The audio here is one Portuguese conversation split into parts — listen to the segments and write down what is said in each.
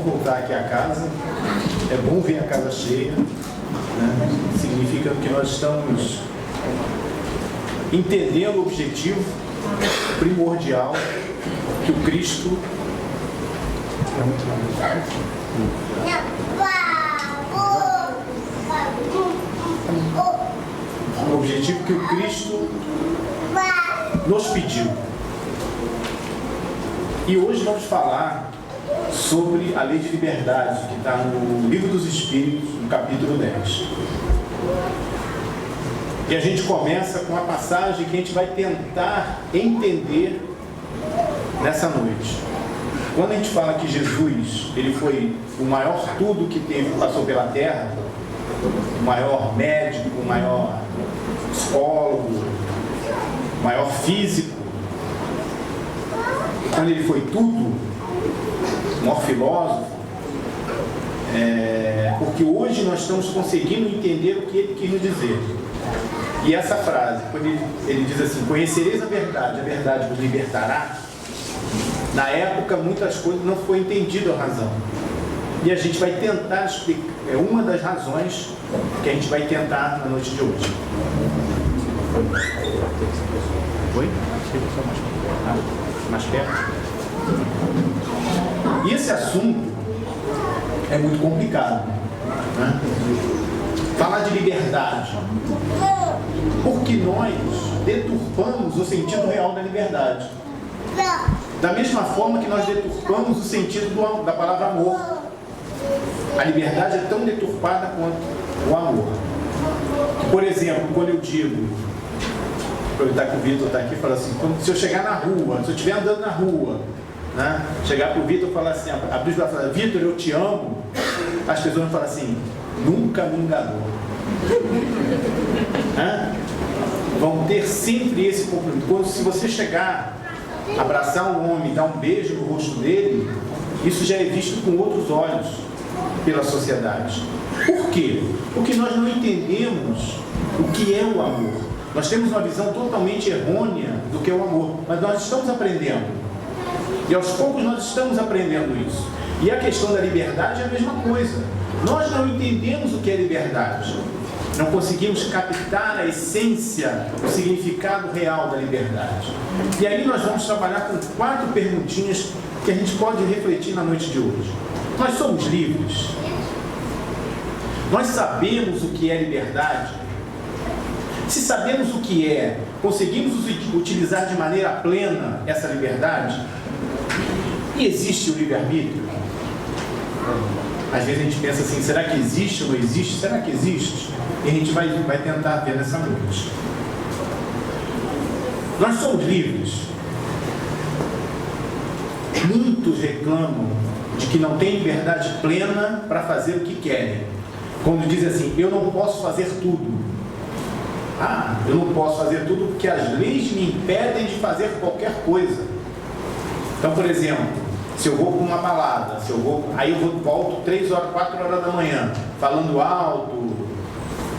voltar aqui à casa. É bom ver a casa cheia, né? Significa que nós estamos entendendo o objetivo primordial que o Cristo o objetivo que o Cristo nos pediu. E hoje vamos falar sobre a lei de liberdade, que está no Livro dos Espíritos, no capítulo 10. E a gente começa com a passagem que a gente vai tentar entender nessa noite. Quando a gente fala que Jesus, ele foi o maior tudo que passou pela terra, o maior médico, o maior psicólogo, o maior físico, quando ele foi tudo, o maior filósofo, porque hoje nós estamos conseguindo entender o que ele quis nos dizer. E essa frase, quando ele diz assim, conhecereis a verdade vos libertará, na época muitas coisas não foi entendido a razão. E a gente vai tentar explicar, é uma das razões que a gente vai tentar na noite de hoje. Oi? Mais perto. E esse assunto é muito complicado, né? Falar de liberdade, porque nós deturpamos o sentido real da liberdade. Da mesma forma que nós deturpamos o sentido da palavra amor. A liberdade é tão deturpada quanto o amor. Por exemplo, quando eu digo, aproveitar que o Vitor está aqui e falar assim, se eu chegar na rua, se eu estiver andando na rua, né, chegar para o Vitor e falar assim, abrir os braços e falar, Vitor, eu te amo, as pessoas vão falar assim, nunca me enganou. Né? Vão ter sempre esse compromisso. Se você chegar, abraçar um homem, dar um beijo no rosto dele, isso já é visto com outros olhos pela sociedade. Por quê? Porque nós não entendemos o que é o amor. Nós temos uma visão totalmente errônea do que é o amor, mas nós estamos aprendendo. E aos poucos nós estamos aprendendo isso. E a questão da liberdade é a mesma coisa. Nós não entendemos o que é liberdade. Não conseguimos captar a essência, o significado real da liberdade. E aí nós vamos trabalhar com 4 perguntinhas que a gente pode refletir na noite de hoje. Nós somos livres? Nós sabemos o que é liberdade? Se sabemos o que é, conseguimos utilizar de maneira plena essa liberdade? E existe o livre-arbítrio? Às vezes a gente pensa assim, será que existe ou não existe? Será que existe? E a gente vai tentar ver nessa noite. Nós somos livres. Muitos reclamam de que não têm liberdade plena para fazer o que querem. Quando dizem assim, eu não posso fazer tudo. Eu não posso fazer tudo porque as leis me impedem de fazer qualquer coisa. Então, por exemplo, se eu vou para uma balada, aí eu volto 3 horas, 4 horas da manhã, falando alto,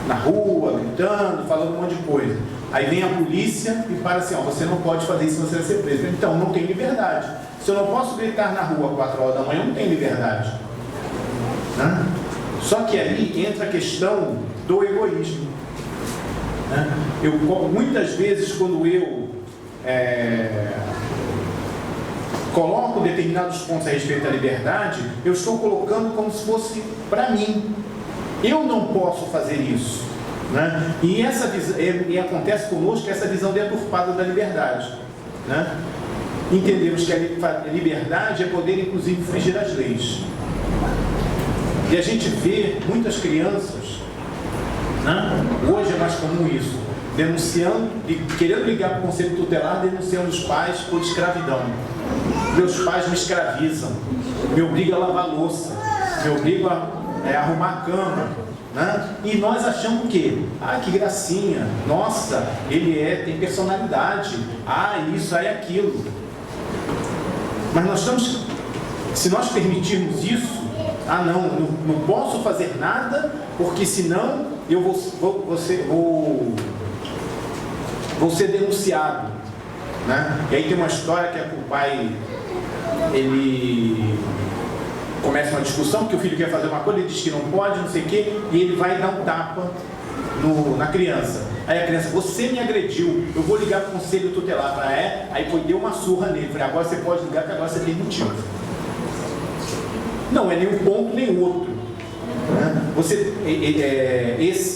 na rua, gritando, falando um monte de coisa. Aí vem a polícia e para assim, você não pode fazer isso, você vai ser preso. Então, não tem liberdade. Se eu não posso gritar na rua 4 horas da manhã, não tem liberdade. Né? Só que aí entra a questão do egoísmo. Né? Muitas vezes, quando eu coloco determinados pontos a respeito da liberdade, eu estou colocando como se fosse para mim. Eu não posso fazer isso. Né? E acontece conosco essa visão deturpada da liberdade. Né? Entendemos que a liberdade é poder, inclusive, infringir as leis. E a gente vê muitas crianças, né? Hoje é mais comum isso, denunciando, querendo ligar para o conselho tutelar, denunciando os pais por escravidão. Meus pais me escravizam, me obrigam a lavar louça, me obrigam a arrumar a cama. Né? E nós achamos o quê? Que gracinha, nossa, ele tem personalidade, isso, aquilo. Mas nós estamos, se nós permitirmos isso, não posso fazer nada, porque senão eu vou ser denunciado. Né? E aí tem uma história que o pai, ele começa uma discussão, porque o filho quer fazer uma coisa, ele diz que não pode, não sei o quê, e ele vai dar um tapa na criança. Aí a criança, você me agrediu, eu vou ligar para o conselho tutelar. Aí deu uma surra nele. Falei, agora você pode ligar, que agora você tem motivo. Não é nem um ponto nem o outro.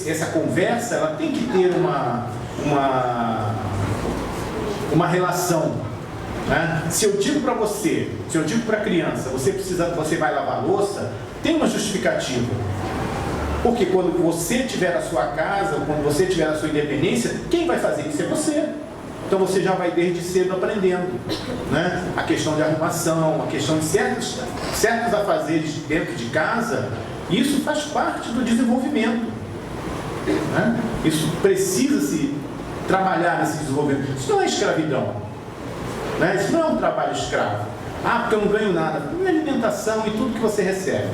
Essa conversa, ela tem que ter uma relação. Se eu digo para você, se eu digo para a criança, você vai lavar a louça, tem uma justificativa. Porque quando você tiver a sua casa, quando você tiver a sua independência, quem vai fazer isso é você. Então você já vai desde cedo aprendendo, a questão de arrumação, a questão de certos afazeres dentro de casa. Isso faz parte do desenvolvimento. Isso precisa se trabalhar nesse desenvolvimento. Isso não é escravidão. Isso não é um trabalho escravo. Porque eu não ganho nada. Tem alimentação e tudo que você recebe.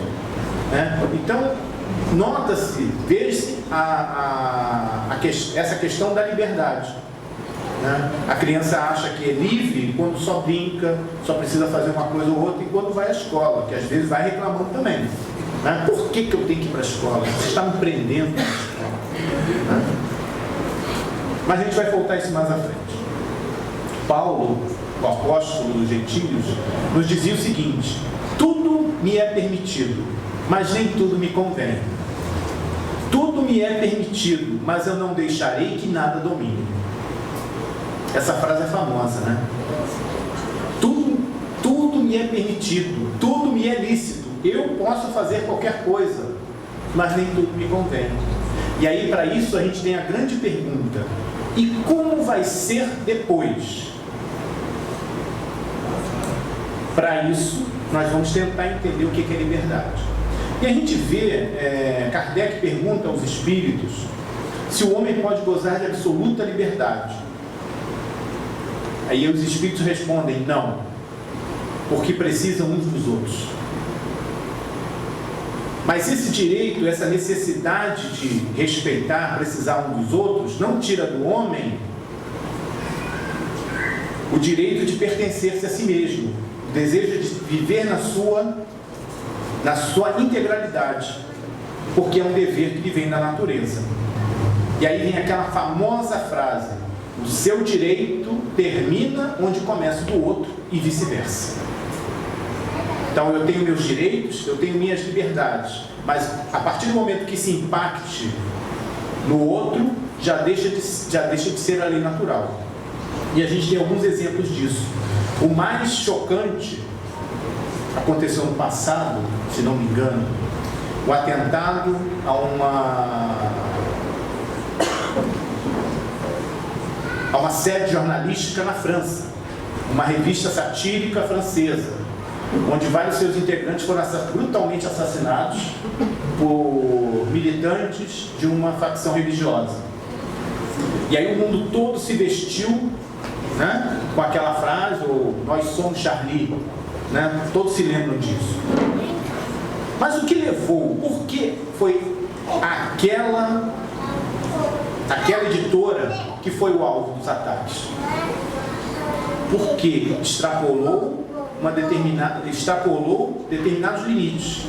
Então, nota-se, veja-se essa questão da liberdade. A criança acha que é livre quando só brinca, só precisa fazer uma coisa ou outra, e quando vai à escola, que às vezes vai reclamando também. Por que eu tenho que ir para a escola? Você está me prendendo para a escola. Mas a gente vai voltar isso mais à frente. Paulo, o apóstolo dos gentios, nos dizia o seguinte: tudo me é permitido, mas nem tudo me convém. Tudo me é permitido, mas eu não deixarei que nada domine. Essa frase é famosa, Tudo me é permitido, tudo me é lícito. Eu posso fazer qualquer coisa, mas nem tudo me convém. E aí, para isso, a gente tem a grande pergunta: e como vai ser depois? Para isso, nós vamos tentar entender o que é liberdade. E a gente vê, Kardec pergunta aos espíritos se o homem pode gozar de absoluta liberdade. Aí os espíritos respondem: não, porque precisam uns dos outros. Mas esse direito, essa necessidade de respeitar, precisar uns dos outros, não tira do homem o direito de pertencer-se a si mesmo, o desejo de viver na sua integralidade, porque é um dever que lhe vem da natureza. E aí vem aquela famosa frase: o seu direito termina onde começa o do outro e vice-versa. Então eu tenho meus direitos, eu tenho minhas liberdades, mas a partir do momento que se impacte no outro, já deixa de ser a lei natural. E a gente tem alguns exemplos disso. O mais chocante aconteceu no passado, se não me engano, o atentado a uma sede jornalística na França, uma revista satírica francesa, onde vários seus integrantes foram brutalmente assassinados por militantes de uma facção religiosa. E aí o mundo todo se vestiu, com aquela frase, nós somos Charlie, todos se lembram disso. Mas o que levou, por que foi aquela editora que foi o alvo dos ataques? Porque extrapolou determinados limites,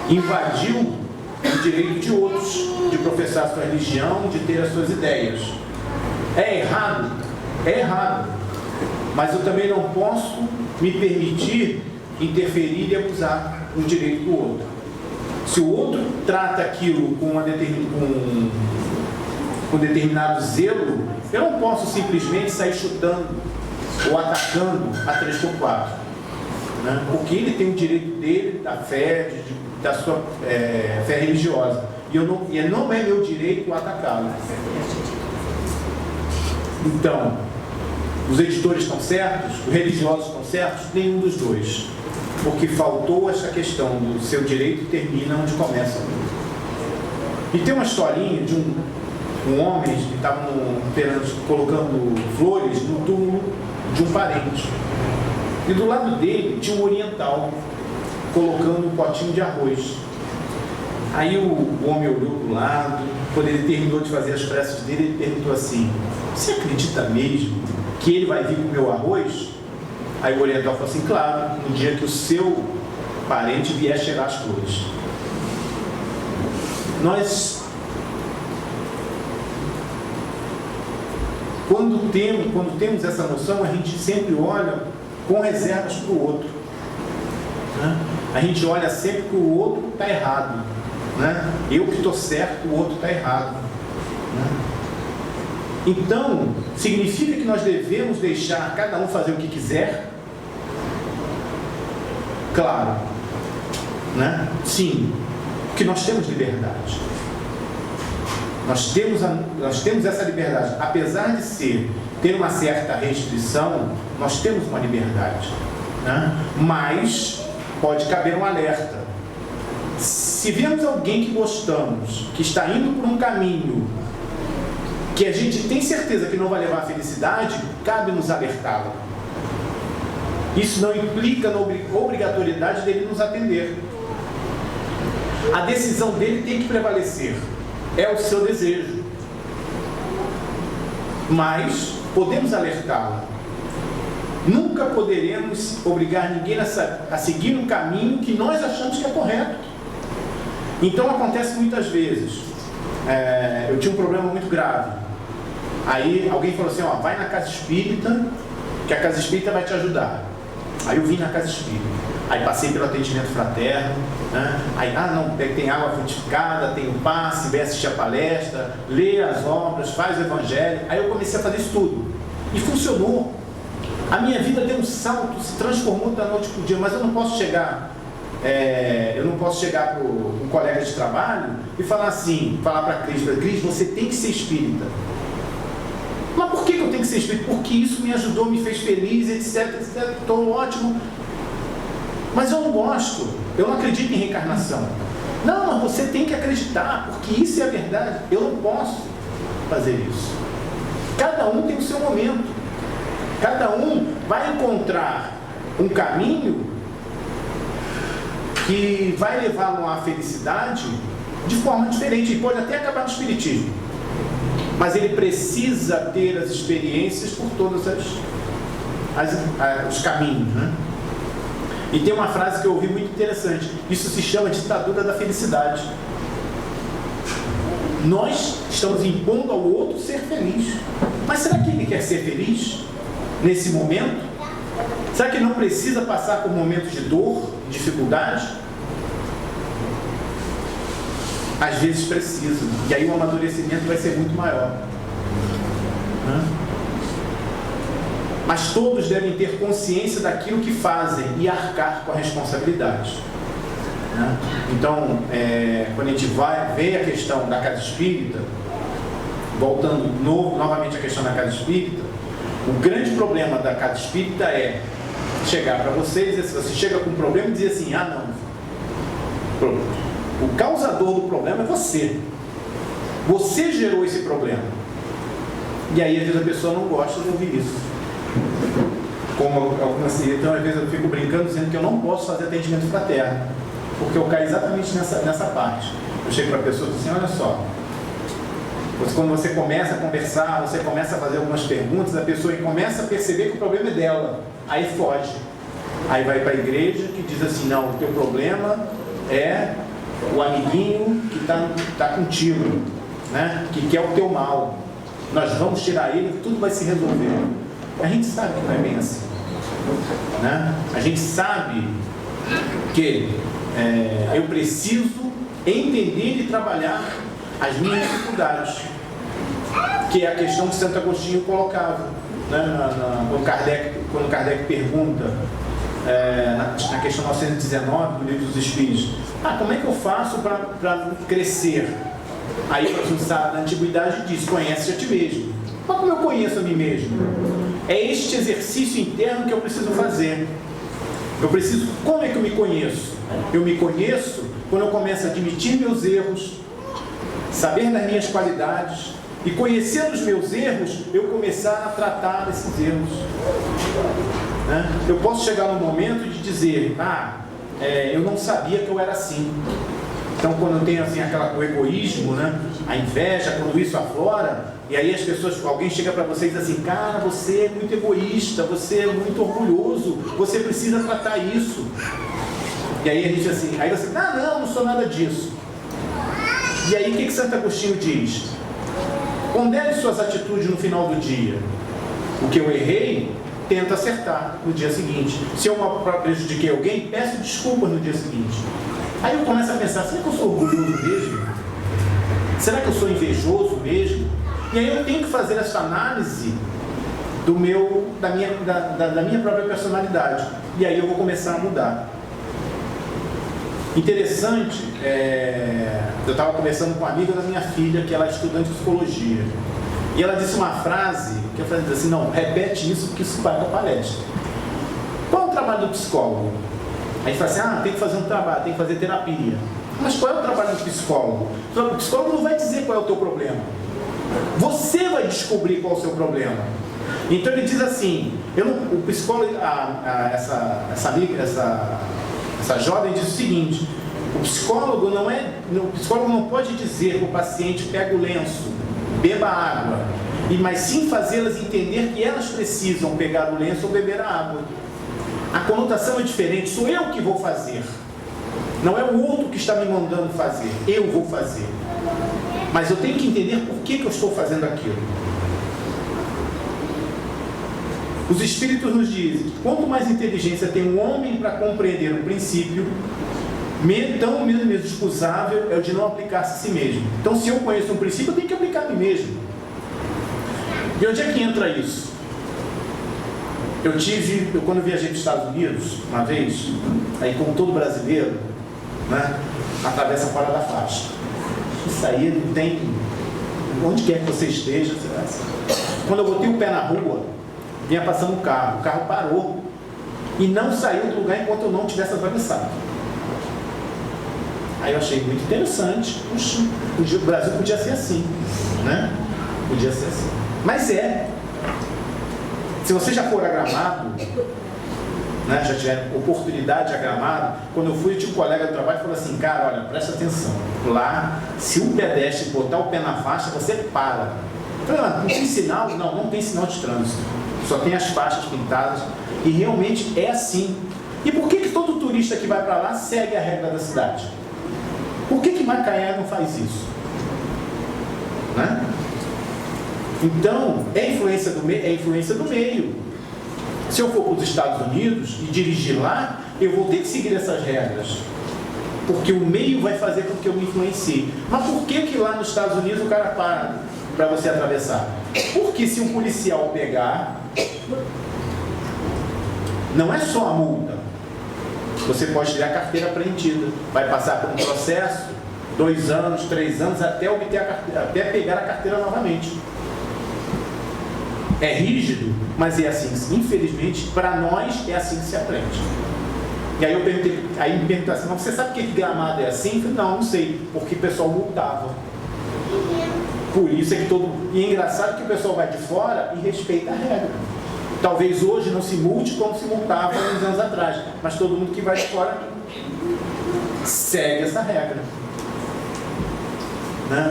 invadiu o direito de outros de professar sua religião, de ter as suas ideias. É errado? É errado. Mas eu também não posso me permitir interferir e abusar um direito do outro. Se o outro trata aquilo com determinado zelo, eu não posso simplesmente sair chutando ou atacando a 3x4, porque ele tem o direito dele, da fé, da sua fé religiosa, e não é meu direito atacá-lo. Então, os editores estão certos, os religiosos estão certos? Nenhum dos dois, porque faltou essa questão do seu direito termina onde começa o outro. E tem uma historinha de um homem que estava colocando flores no túmulo de um parente, e do lado dele tinha um oriental colocando um potinho de arroz. Aí o homem olhou para o lado, quando ele terminou de fazer as preces dele, ele perguntou assim: você acredita mesmo que ele vai vir com o meu arroz? Aí o oriental falou assim: claro, no dia que o seu parente vier cheirar as flores. Nós, quando temos essa noção, a gente sempre olha com reservas para o outro, né? A gente olha sempre que o outro está errado, né? Eu que estou certo, o outro está errado, né? Então, significa que nós devemos deixar cada um fazer o que quiser? Claro, né? Sim, porque nós temos liberdade. Nós temos essa liberdade. Apesar de ter uma certa restrição, nós temos uma liberdade, né? Mas pode caber um alerta. Se vemos alguém que gostamos, que está indo por um caminho que a gente tem certeza que não vai levar à felicidade, cabe nos alertá-lo. Isso não implica na obrigatoriedade dele nos atender. A decisão dele tem que prevalecer. É o seu desejo. Mas podemos alertá-lo. Nunca poderemos obrigar ninguém a seguir um caminho que nós achamos que é correto. Então acontece muitas vezes. Eu tinha um problema muito grave. Aí alguém falou assim, vai na casa espírita, que a casa espírita vai te ajudar. Aí eu vim na casa espírita. Aí passei pelo atendimento fraterno, né? Aí, tem água frutificada, tem o passe, vem assistir a palestra, lê as obras, faz o evangelho. Aí eu comecei a fazer isso tudo. E funcionou. A minha vida deu um salto, se transformou da noite para o dia, mas eu não posso chegar para um colega de trabalho e falar para Cris, você tem que ser espírita. Mas por que eu tenho que ser espírita? Porque isso me ajudou, me fez feliz, etc, estou ótimo. Mas eu não gosto, eu não acredito em reencarnação. Não, mas você tem que acreditar, porque isso é a verdade. Eu não posso fazer isso. Cada um tem o seu momento. Cada um vai encontrar um caminho que vai levá-lo à felicidade de forma diferente. E pode até acabar no espiritismo. Mas ele precisa ter as experiências por todos os caminhos, né? E tem uma frase que eu ouvi muito interessante. Isso se chama ditadura da felicidade. Nós estamos impondo ao outro ser feliz. Mas será que ele quer ser feliz nesse momento? Será que não precisa passar por momentos de dor, dificuldade? Às vezes precisa. E aí o amadurecimento vai ser muito maior. Mas todos devem ter consciência daquilo que fazem e arcar com a responsabilidade. Então, quando a gente vê a questão da casa espírita, voltando novamente à questão da casa espírita, o grande problema da casa espírita é chegar para vocês, e se você chega com um problema e dizer assim, o causador do problema é você. Você gerou esse problema. E aí, às vezes, a pessoa não gosta de ouvir isso. Então, às vezes, eu fico brincando dizendo que eu não posso fazer atendimento fraterno, porque eu caio exatamente nessa parte. Eu chego para a pessoa e digo assim, olha só, quando você começa a conversar, você começa a fazer algumas perguntas, a pessoa começa a perceber que o problema é dela. Aí foge. Aí vai para a igreja que diz assim, não, o teu problema é o amiguinho que está contigo, né? Que quer o teu mal. Nós vamos tirar ele e tudo vai se resolver. A gente sabe que não é bem assim, né? A gente sabe que eu preciso entender e trabalhar as minhas dificuldades, que é a questão que Santo Agostinho colocava, né? Quando Kardec pergunta, na questão 919 do Livro dos Espíritos, como é que eu faço para crescer? Aí a gente sabe, na antiguidade diz, conhece a ti mesmo. Mas como eu conheço a mim mesmo? É este exercício interno que eu preciso fazer. Como é que eu me conheço? Eu me conheço quando eu começo a admitir meus erros, saber das minhas qualidades, e conhecendo os meus erros, eu começar a tratar desses erros. Eu posso chegar num momento de dizer, eu não sabia que eu era assim. Então, quando eu tenho assim, o egoísmo, né? A inveja, quando isso aflora, e aí alguém chega para você e diz assim, cara, você é muito egoísta, você é muito orgulhoso, você precisa tratar isso. E aí a gente assim, aí você, não sou nada disso. E aí o que Santo Agostinho diz? Pondere suas atitudes no final do dia. O que eu errei, tento acertar no dia seguinte. Se eu prejudiquei alguém, peço desculpas no dia seguinte. Aí eu começo a pensar, será que eu sou orgulhoso mesmo? Será que eu sou invejoso mesmo? E aí eu tenho que fazer essa análise da minha própria personalidade. E aí eu vou começar a mudar. Interessante, eu estava conversando com uma amiga da minha filha, que ela é estudante de psicologia. E ela disse uma frase, que eu falei assim, não, repete isso, porque isso vai para a palestra. Qual é o trabalho do psicólogo? Aí fala assim, tem que fazer um trabalho, tem que fazer terapia. Mas qual é o trabalho do psicólogo? O psicólogo não vai dizer qual é o teu problema. Você vai descobrir qual é o seu problema. Então ele diz assim, o psicólogo, essa jovem diz o seguinte, o psicólogo não pode dizer para o paciente, pega o lenço, beba água, mas sim fazê-las entender que elas precisam pegar o lenço ou beber a água. A conotação é diferente, sou eu que vou fazer. Não é o outro que está me mandando fazer, eu vou fazer. Mas eu tenho que entender por que eu estou fazendo aquilo. Os Espíritos nos dizem que quanto mais inteligência tem um homem para compreender um princípio, tão menos excusável é o de não aplicar-se a si mesmo. Então, se eu conheço um princípio, eu tenho que aplicar a mim mesmo. E onde é que entra isso? Quando viajei para os Estados Unidos, uma vez, aí como todo brasileiro, atravessa fora da faixa. Isso aí não tem, onde quer que você esteja. Quando eu botei o pé na rua, vinha passando o carro parou e não saiu do lugar enquanto eu não tivesse atravessado. Aí eu achei muito interessante. O Brasil podia ser assim, né? Podia ser assim. Mas se você já for a Gramado, já tiver oportunidade a Gramado, quando eu fui, eu tinha um colega do trabalho que falou assim, cara, olha, presta atenção, lá, se um pedestre botar o pé na faixa, você para. Eu falei, não tem sinal? Não tem sinal de trânsito, só tem as faixas pintadas, e realmente é assim. E por que todo turista que vai para lá segue a regra da cidade? Por que Macaé não faz isso? Né? Então, é influência do meio. Se eu for para os Estados Unidos e dirigir lá, eu vou ter que seguir essas regras. Porque o meio vai fazer com que eu me influencie. Mas por que lá nos Estados Unidos o cara para você atravessar? Porque se um policial pegar, não é só a multa. Você pode ter a carteira apreendida. Vai passar por um processo, 2 anos, 3 anos, até pegar a carteira novamente. É rígido, mas é assim. Infelizmente, para nós, é assim que se aprende. E aí me perguntaram assim, mas você sabe por que Gramado é assim? Eu falei, não sei, porque o pessoal multava. Por isso é que E é engraçado que o pessoal vai de fora e respeita a regra. Talvez hoje não se multe como se multava uns anos atrás, mas todo mundo que vai de fora segue essa regra.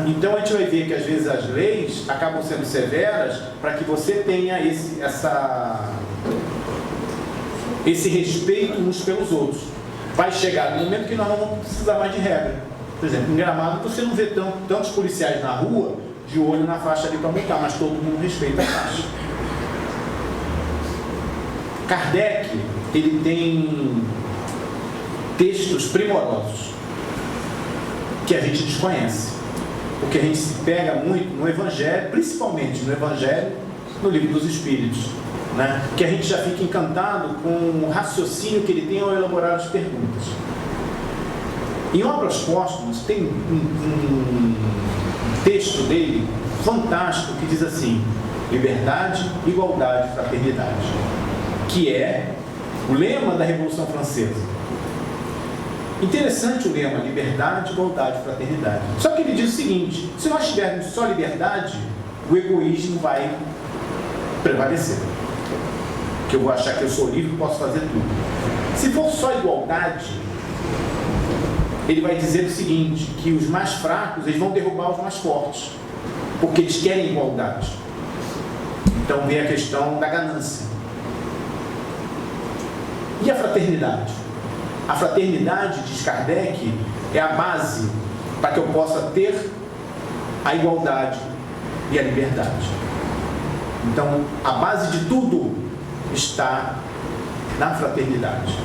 Então a gente vai ver que às vezes as leis acabam sendo severas para que você tenha esse respeito uns pelos outros. Vai chegar no momento que nós não vamos precisar mais de regra. Por exemplo, em Gramado você não vê tantos policiais na rua de olho na faixa ali para multar, mas todo mundo respeita a faixa. Kardec, ele tem textos primorosos que a gente desconhece. Porque a gente se pega muito no Evangelho, principalmente no Evangelho, no Livro dos Espíritos, que a gente já fica encantado com o raciocínio que ele tem ao elaborar as perguntas. Em Obras Póstumas tem um texto dele fantástico que diz assim: liberdade, igualdade, fraternidade, que é o lema da Revolução Francesa. Interessante o lema, liberdade, igualdade, fraternidade. Só que ele diz o seguinte: se nós tivermos só liberdade, o egoísmo vai prevalecer. Que eu vou achar que eu sou livre e posso fazer tudo. Se for só igualdade, ele vai dizer o seguinte, que os mais fracos eles vão derrubar os mais fortes, porque eles querem igualdade. Então vem a questão da ganância. E a fraternidade? A fraternidade, diz Kardec, é a base para que eu possa ter a igualdade e a liberdade. Então, a base de tudo está na fraternidade.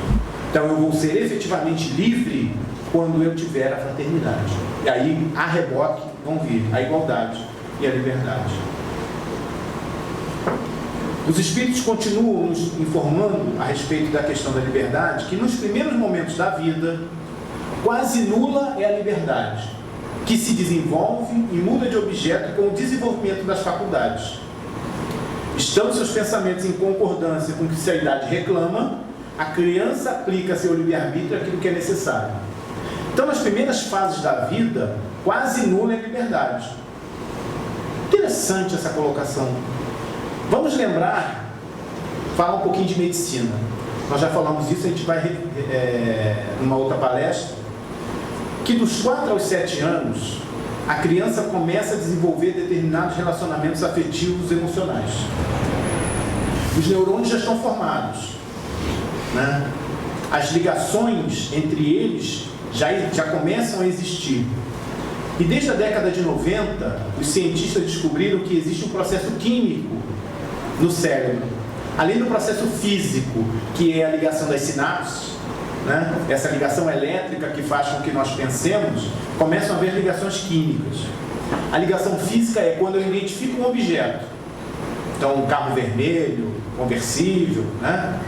Então, eu vou ser efetivamente livre quando eu tiver a fraternidade. E aí, a reboque, vão vir a igualdade e a liberdade. Os Espíritos continuam nos informando a respeito da questão da liberdade, que nos primeiros momentos da vida, quase nula é a liberdade, que se desenvolve e muda de objeto com o desenvolvimento das faculdades. Estando seus pensamentos em concordância com o que a idade reclama, a criança aplica seu livre-arbítrio àquilo que é necessário. Então, nas primeiras fases da vida, quase nula é a liberdade. Interessante essa colocação. Vamos lembrar, falar um pouquinho de medicina. Nós já falamos isso, a gente vai numa outra palestra, que dos 4 aos 7 anos, a criança começa a desenvolver determinados relacionamentos afetivos e emocionais. Os neurônios já estão formados, né? As ligações entre eles já começam a existir. E desde a década de 90, os cientistas descobriram que existe um processo químico no cérebro, além do processo físico, que é a ligação das sinapses, né? Essa ligação elétrica que faz com que nós pensemos, começam a haver ligações químicas. A ligação física é quando eu identifico um objeto. Então, um carro vermelho, conversível, né?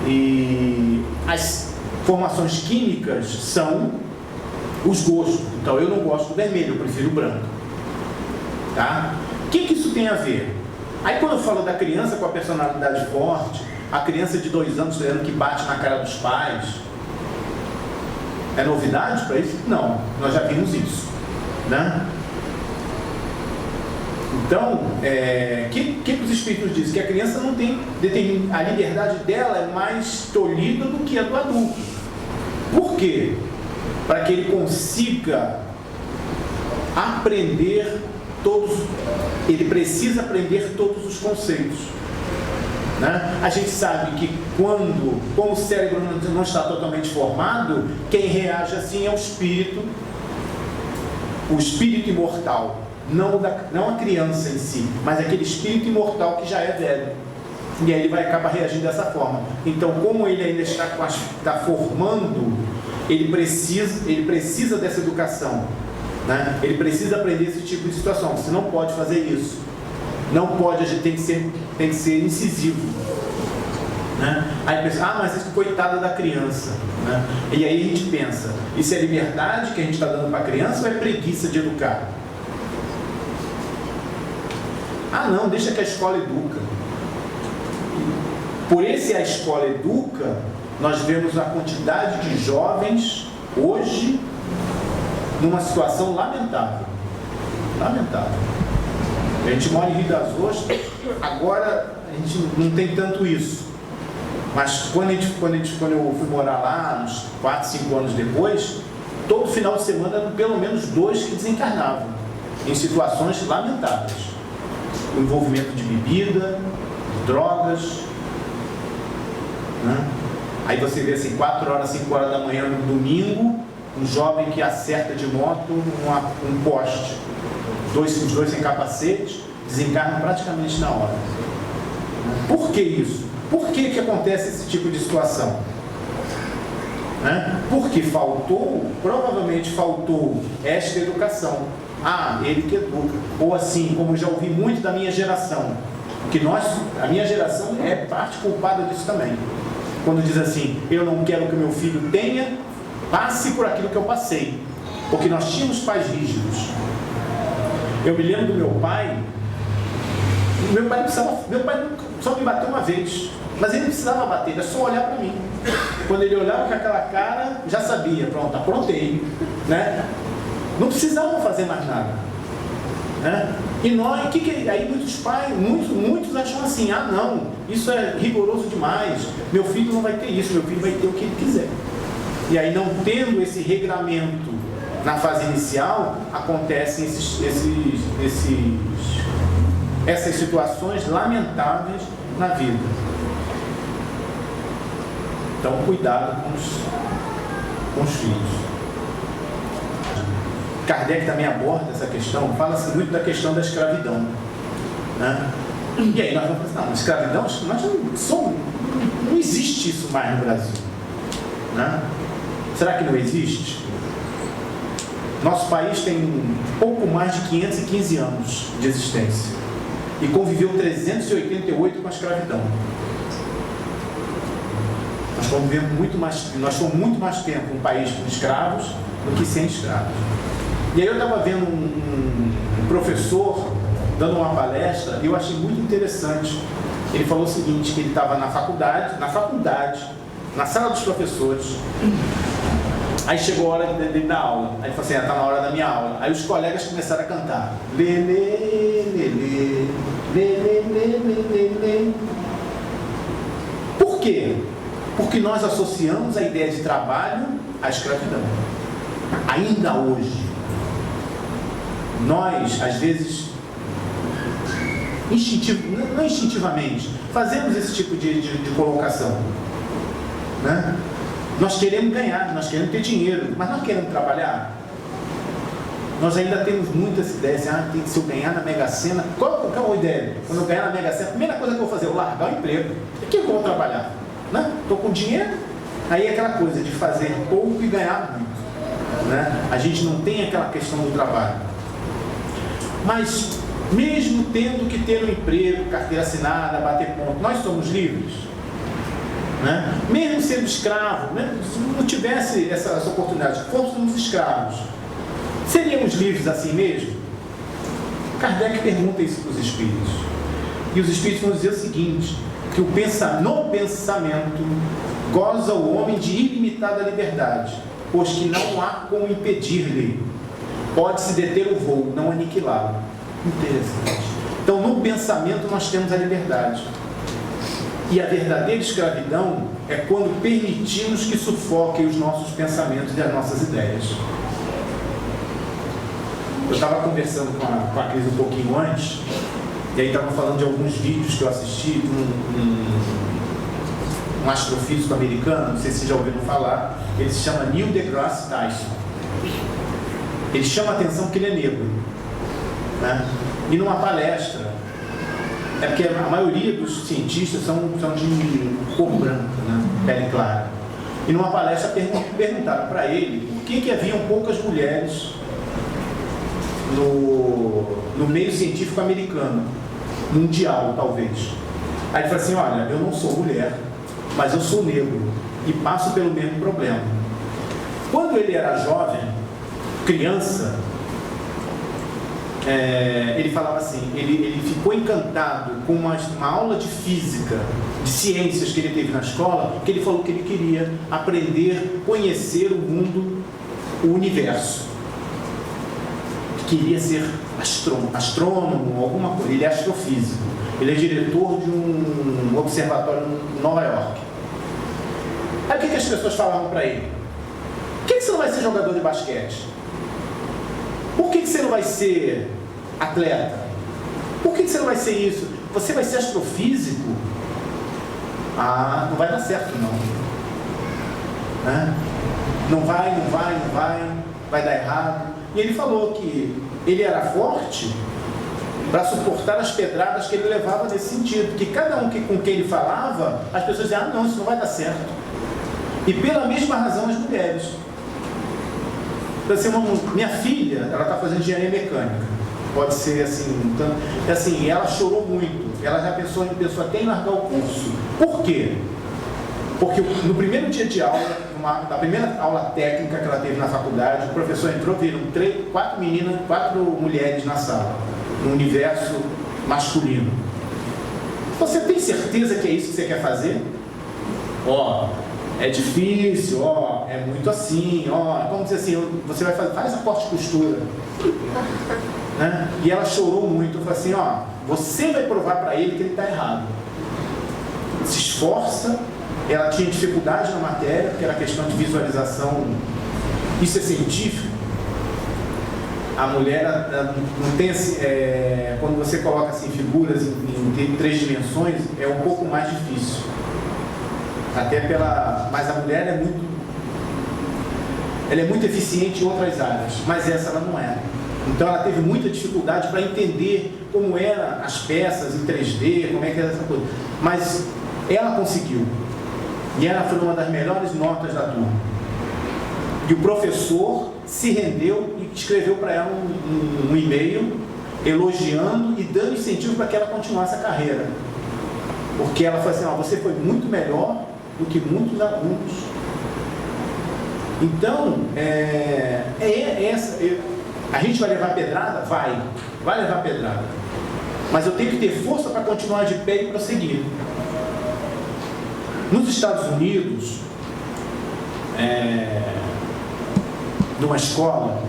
E as formações químicas são os gostos. Então, eu não gosto do vermelho, eu prefiro o branco. Tá? O que isso tem a ver? Aí, quando eu falo da criança com a personalidade forte, a criança de 2 anos que bate na cara dos pais, é novidade para isso? Não, nós já vimos isso, né? Então, que os Espíritos dizem? Que a criança não tem, a liberdade dela é mais tolhida do que a do adulto. Por quê? Para que ele consiga aprender ele precisa aprender todos os conceitos, né? A gente sabe que como o cérebro não está totalmente formado, quem reage assim é o espírito imortal, não a criança em si, mas aquele espírito imortal que já é velho, e aí ele vai acabar reagindo dessa forma. Então, como ele ainda está formando, ele precisa dessa educação, né? Ele precisa aprender esse tipo de situação. Você não pode fazer isso. Não pode, a gente tem que ser incisivo, né? Aí pensa, mas isso coitada da criança, né? E aí a gente pensa, isso é liberdade que a gente está dando para a criança ou é preguiça de educar? Não, deixa que a escola educa. Por esse a escola educa, nós vemos a quantidade de jovens hoje numa situação lamentável. Lamentável. A gente mora em Rio das Ostras, agora a gente não tem tanto isso. Mas quando eu fui morar lá, uns 4, 5 anos depois, todo final de semana eram pelo menos 2 que desencarnavam, em situações lamentáveis. O envolvimento de bebida, drogas, né? Aí você vê assim, 4 horas, 5 horas da manhã no domingo, um jovem que acerta de moto um poste, os dois sem capacete, desencarnam praticamente na hora. Por que isso? Por que acontece esse tipo de situação? Né? Porque provavelmente faltou esta educação. Ele que educa. Ou assim, como eu já ouvi muito da minha geração, que a minha geração é parte culpada disso também. Quando diz assim, eu não quero que meu filho passe por aquilo que eu passei, porque nós tínhamos pais rígidos. Eu me lembro do meu pai só me bateu uma vez, mas ele não precisava bater, era só olhar para mim. Quando ele olhava com aquela cara, já sabia, pronto, aprontei, né? Não precisavam fazer mais nada, né? E aí muitos pais, muitos acham assim, não, isso é rigoroso demais, meu filho não vai ter isso, meu filho vai ter o que ele quiser. E aí, não tendo esse regramento na fase inicial, acontecem essas situações lamentáveis na vida. Então, cuidado com os filhos. Kardec também aborda essa questão, fala-se muito da questão da escravidão, né? E aí nós vamos pensar, não, escravidão, não existe isso mais no Brasil, né? Será que não existe? Nosso país tem pouco mais de 515 anos de existência e conviveu 388 com a escravidão. Nós convivemos nós fomos muito mais tempo um país com escravos do que sem escravos. E aí eu estava vendo um professor dando uma palestra e eu achei muito interessante. Ele falou o seguinte, que ele estava na faculdade, na sala dos professores. Aí chegou a hora dele dar aula. Aí ele falou assim, está na hora da minha aula. Aí os colegas começaram a cantar. Lê, lê, lê, lê, lê, lê, lê, lê, lê. Por quê? Porque nós associamos a ideia de trabalho à escravidão. Ainda hoje, nós, às vezes, não instintivamente, fazemos esse tipo de colocação, né? Nós queremos ganhar, nós queremos ter dinheiro, mas nós queremos trabalhar. Nós ainda temos muitas ideias, se eu ganhar na Mega Sena, qual é a ideia? Quando eu ganhar na Mega Sena, a primeira coisa que eu vou fazer é largar o emprego. E que eu vou trabalhar? Estou com dinheiro, aí é aquela coisa de fazer pouco e ganhar muito, né? A gente não tem aquela questão do trabalho. Mas, mesmo tendo que ter um emprego, carteira assinada, bater ponto, nós somos livres, né? Mesmo sendo escravo, né? Se não tivesse essa oportunidade, fôssemos escravos, seríamos livres assim mesmo? Kardec pergunta isso para os espíritos. E os espíritos vão dizer o seguinte, que no pensamento goza o homem de ilimitada liberdade, pois que não há como impedir-lhe. Pode-se deter o voo, não aniquilá-lo. Interessante. Então, no pensamento nós temos a liberdade. E a verdadeira escravidão é quando permitimos que sufoquem os nossos pensamentos e as nossas ideias. Eu estava conversando com a Cris um pouquinho antes, e aí estava falando de alguns vídeos que eu assisti de um astrofísico americano, não sei se vocês já ouviram falar, ele se chama Neil deGrasse Tyson. Ele chama a atenção porque ele é negro, né? E numa palestra, é porque a maioria dos cientistas são de cor branca, né? Pele clara. E numa palestra perguntaram para ele por que haviam poucas mulheres no meio científico americano, mundial talvez. Aí ele falou assim, olha, eu não sou mulher, mas eu sou negro e passo pelo mesmo problema. Quando ele era jovem, criança, ele falava assim, ele ficou encantado com uma aula de física, de ciências que ele teve na escola, que ele falou que ele queria aprender, conhecer o mundo, o universo. Queria ser astrônomo, alguma coisa. Ele é astrofísico. Ele é diretor de um observatório em Nova York. Aí o que as pessoas falavam para ele? Por que você não vai ser jogador de basquete? Por que você não vai ser atleta? Por que você não vai ser isso? Você vai ser astrofísico? Não vai dar certo não. Né? Não vai dar errado. E ele falou que ele era forte para suportar as pedradas que ele levava nesse sentido. Porque cada um com quem ele falava, as pessoas diziam, não, isso não vai dar certo. E pela mesma razão as mulheres. Minha filha, ela está fazendo engenharia mecânica. Pode ser assim, então, assim, ela chorou muito. Ela já pensou até em largar o curso. Por quê? Porque no primeiro dia de aula, na primeira aula técnica que ela teve na faculdade, o professor entrou, viram 4 mulheres na sala, no universo masculino. Você tem certeza que é isso que você quer fazer? É difícil, é muito assim, vamos dizer assim, você vai fazer, faz a corte e costura. Né? E ela chorou muito, falou assim, você vai provar para ele que ele está errado. Se esforça. Ela tinha dificuldade na matéria, porque era questão de visualização, isso é científico. A mulher não tem quando você coloca assim, figuras em 3 dimensões, é um pouco mais difícil. Mas a mulher ela é muito eficiente em outras áreas, mas essa ela não é. Então ela teve muita dificuldade para entender como eram as peças em 3D, como é que era essa coisa. Mas ela conseguiu. E ela foi uma das melhores notas da turma. E o professor se rendeu e escreveu para ela um e-mail elogiando e dando incentivo para que ela continuasse a carreira. Porque ela falou assim, você foi muito melhor do que muitos alunos. Então, a gente vai levar pedrada? Vai levar pedrada. Mas eu tenho que ter força para continuar de pé e prosseguir. Nos Estados Unidos, numa escola,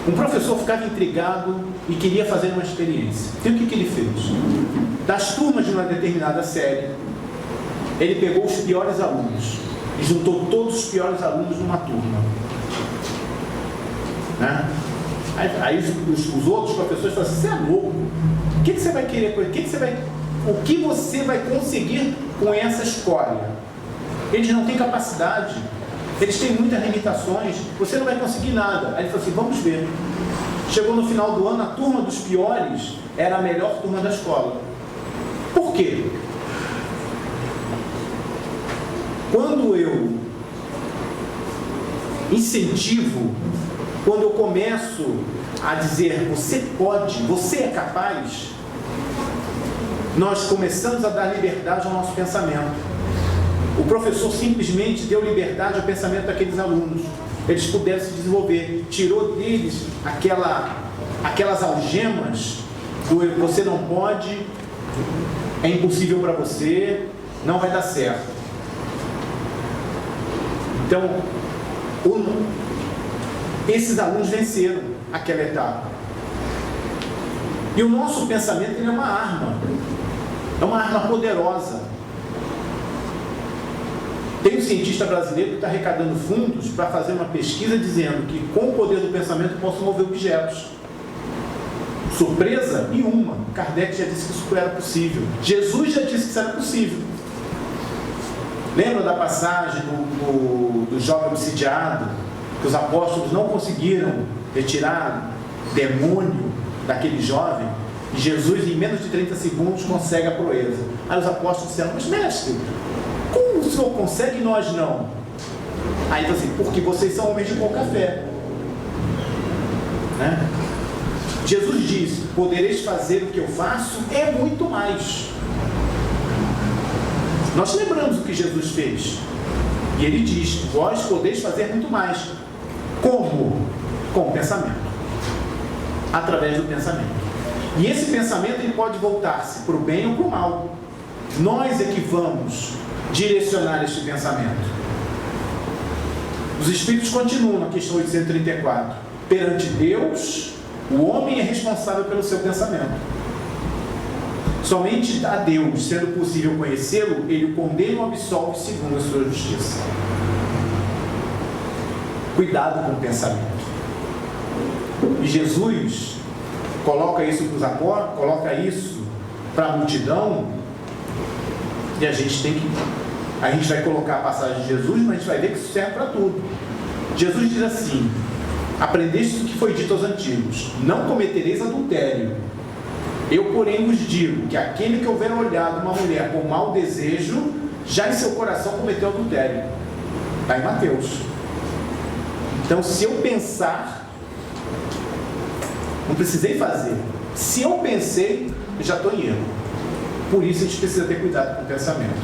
um professor ficava intrigado e queria fazer uma experiência. E o que ele fez? Das turmas de uma determinada série, ele pegou os piores alunos e juntou todos os piores alunos numa turma. Né? Aí os outros professores falam assim, você é louco, o que você vai querer, o que você vai conseguir com essa escolha? Eles não têm capacidade, eles têm muitas limitações, você não vai conseguir nada. Aí ele falou assim, vamos ver. Chegou no final do ano, a turma dos piores era a melhor turma da escola. Por quê? Quando eu incentivo, quando eu começo a dizer, você pode, você é capaz, nós começamos a dar liberdade ao nosso pensamento. O professor simplesmente deu liberdade ao pensamento daqueles alunos. Eles puderam se desenvolver, tirou deles aquelas algemas do você não pode, é impossível para você, não vai dar certo. Então, esses alunos venceram aquela etapa. E o nosso pensamento ele é uma arma poderosa. Tem um cientista brasileiro que está arrecadando fundos para fazer uma pesquisa dizendo que com o poder do pensamento posso mover objetos. Surpresa nenhuma. Kardec já disse que isso era possível. Jesus já disse que isso era possível. Lembra da passagem do jovem obsidiado, que os apóstolos não conseguiram retirar o demônio daquele jovem, e Jesus, em menos de 30 segundos, consegue a proeza. Aí os apóstolos disseram, mas mestre, como o senhor consegue e nós não? Aí ele falou assim, porque vocês são homens de pouca fé. Né? Jesus disse, podereis fazer o que eu faço, é muito mais. Nós lembramos o que Jesus fez. E ele diz, vós podeis fazer muito mais. Como? Com o pensamento. Através do pensamento. E esse pensamento ele pode voltar-se para o bem ou para o mal. Nós é que vamos direcionar este pensamento. Os Espíritos continuam na questão 834. Perante Deus, o homem é responsável pelo seu pensamento. Somente a Deus, sendo possível conhecê-lo, ele o condena ou absolve segundo a sua justiça. Cuidado com o pensamento. E Jesus coloca isso para os apóstolos, coloca isso para a multidão, e a gente vai colocar a passagem de Jesus, mas a gente vai ver que isso serve para tudo. Jesus diz assim, aprendeste o que foi dito aos antigos, não cometereis adultério. Eu, porém, vos digo que aquele que houver olhado uma mulher com mau desejo, já em seu coração cometeu adultério. Está em Mateus. Então, se eu pensar, não precisei fazer. Se eu pensei, eu já estou em erro. Por isso, a gente precisa ter cuidado com o pensamento.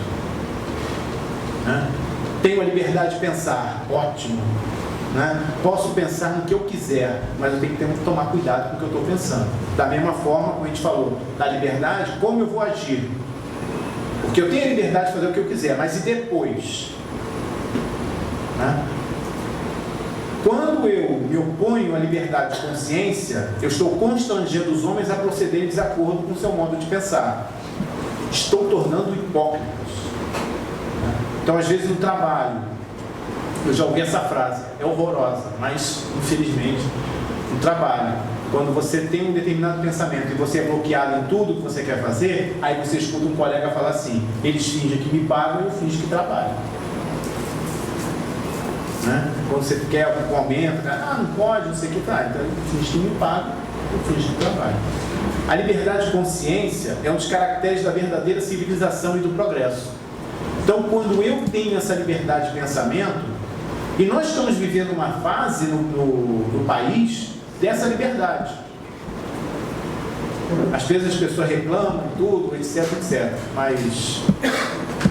Tenho a liberdade de pensar, ótimo. Posso pensar no que eu quiser, mas eu tenho que tomar cuidado com o que eu estou pensando. Da mesma forma, como a gente falou, da liberdade, como eu vou agir. Porque eu tenho a liberdade de fazer o que eu quiser, mas e depois? Quando eu me oponho à liberdade de consciência, eu estou constrangendo os homens a procederem de acordo com o seu modo de pensar. Estou tornando hipócritas. Então, às vezes, no trabalho, eu já ouvi essa frase, é horrorosa, mas, infelizmente, no trabalho, Quando você tem um determinado pensamento e você é bloqueado em tudo que você quer fazer, aí você escuta um colega falar assim: eles fingem que me pagam e eu finjo que trabalho. Né? Quando você quer algum aumento, não pode, não sei o que, então eu finjo que me pagam, eu finjo que trabalho. A liberdade de consciência é um dos caracteres da verdadeira civilização e do progresso. Então, quando eu tenho essa liberdade de pensamento, e nós estamos vivendo uma fase no país dessa liberdade. Às vezes as pessoas reclamam tudo, etc, etc. Mas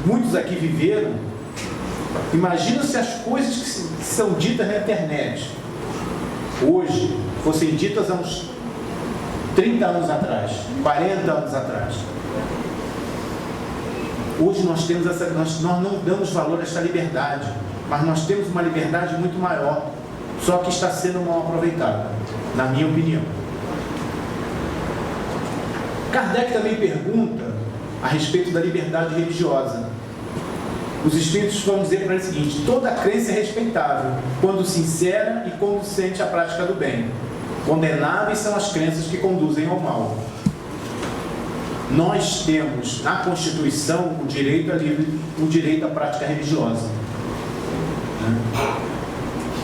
muitos aqui viveram. Imagina se as coisas que são ditas na internet hoje fossem ditas há uns 30 anos atrás, 40 anos atrás. Hoje nós temos nós não damos valor a esta liberdade, mas nós temos uma liberdade muito maior, só que está sendo mal aproveitada, na minha opinião. Kardec também pergunta a respeito da liberdade religiosa. Os espíritos vão dizer para ele o seguinte: toda crença é respeitável, quando sincera e quando sente a prática do bem. Condenáveis são as crenças que conduzem ao mal. Nós temos na Constituição o direito à prática religiosa.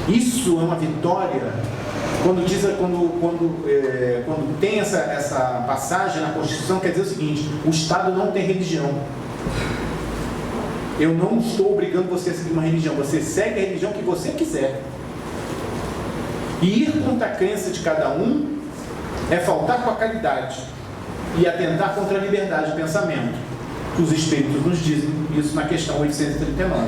Isso é uma vitória. Quando tem essa passagem na Constituição, quer dizer o seguinte: o Estado não tem religião. Eu não estou obrigando você a seguir uma religião, você segue a religião que você quiser. E ir contra a crença de cada um é faltar com a caridade e atentar contra a liberdade de pensamento. Os espíritos nos dizem isso na questão 839.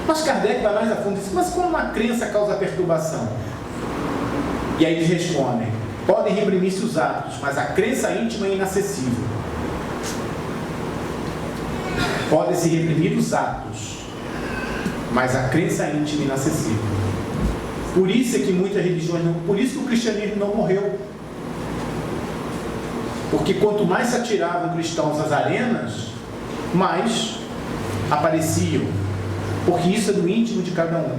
Mas Kardec vai mais a fundo e diz: mas como uma crença causa perturbação? E aí eles respondem: podem reprimir-se os atos, mas a crença íntima é inacessível. Podem-se reprimir os atos, mas a crença íntima é inacessível. Por isso é que muitas religiões não... Por isso que o cristianismo não morreu. Porque quanto mais se atiravam cristãos às arenas, mais apareciam. Porque isso é do íntimo de cada um.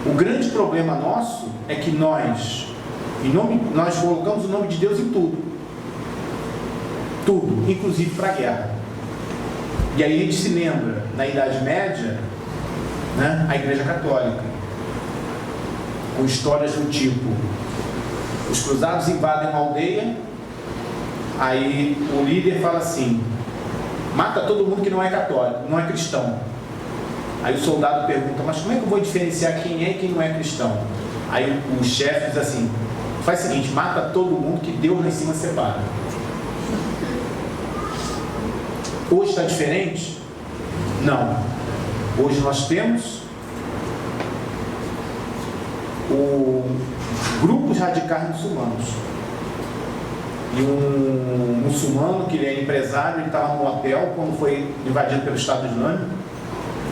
O grande problema nosso é que nós colocamos o nome de Deus em tudo. Tudo, inclusive para a guerra. E aí a gente se lembra, na Idade Média, né, a Igreja Católica, com histórias do tipo: os cruzados invadem uma aldeia, aí o líder fala assim: mata todo mundo que não é católico, não é cristão. Aí o soldado pergunta: mas como é que eu vou diferenciar quem é e quem não é cristão? Aí o chefe diz assim: faz o seguinte, mata todo mundo que Deus lá em cima separa. Hoje está diferente? Não. Hoje nós temos grupos radicais muçulmanos. E um muçulmano, que ele é empresário, ele estava no hotel quando foi invadido pelo Estado Islâmico.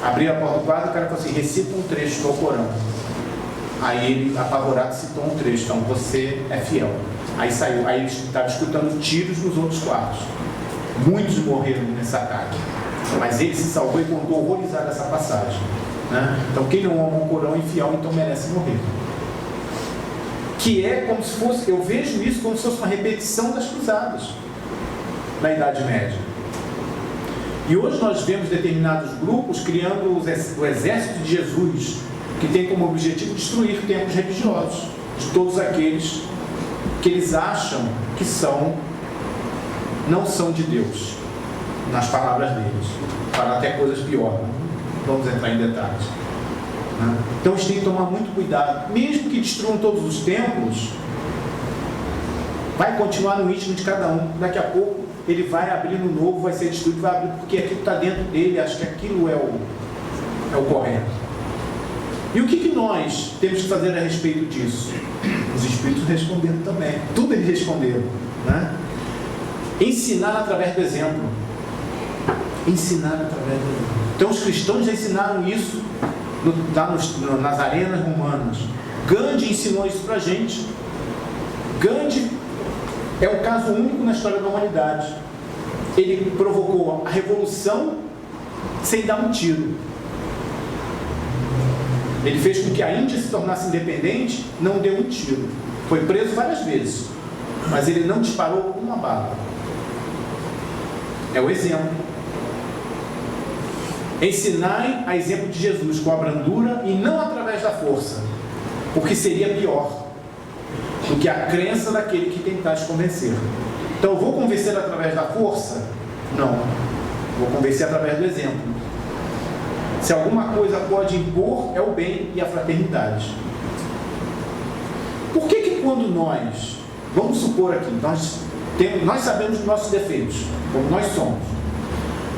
Abriu a porta do quarto e o cara falou assim: recita um trecho do Alcorão. Aí ele, apavorado, citou um trecho: então você é fiel. Aí saiu, aí ele estava escutando tiros nos outros quartos. Muitos morreram nesse ataque, mas ele se salvou e contou horrorizado essa passagem, né? Então quem não ama o Corão é infiel, então merece morrer. Que é como se fosse, eu vejo isso como se fosse uma repetição das cruzadas na Idade Média. E hoje nós vemos determinados grupos criando o exército de Jesus, que tem como objetivo destruir templos religiosos de todos aqueles que eles acham que não são de Deus, nas palavras deles. Para até coisas piores, não vamos entrar em detalhes, né? Então a gente tem que tomar muito cuidado. Mesmo que destruam todos os templos, vai continuar no íntimo de cada um. Daqui a pouco ele vai abrir no novo, vai ser destruído, vai abrir porque aquilo está dentro dele, acha que aquilo é o correto. E o que nós temos que fazer a respeito disso? Os espíritos responderam também, tudo eles responderam, né? Ensinar através do exemplo. Ensinar através do exemplo. Então os cristãos já ensinaram isso nas arenas romanas. Gandhi ensinou isso para a gente. Gandhi é um caso único na história da humanidade. Ele provocou a revolução sem dar um tiro. Ele fez com que a Índia se tornasse independente, não deu um tiro. Foi preso várias vezes, mas ele não disparou uma bala. É o exemplo. Ensinai a exemplo de Jesus, com a brandura e não através da força, porque seria pior do que a crença daquele que tentar te convencer. Então, eu vou convencer através da força? Não. Vou convencer através do exemplo. Se alguma coisa pode impor, é o bem e a fraternidade. Por que quando nós, vamos supor aqui, nós sabemos dos nossos defeitos, como nós somos.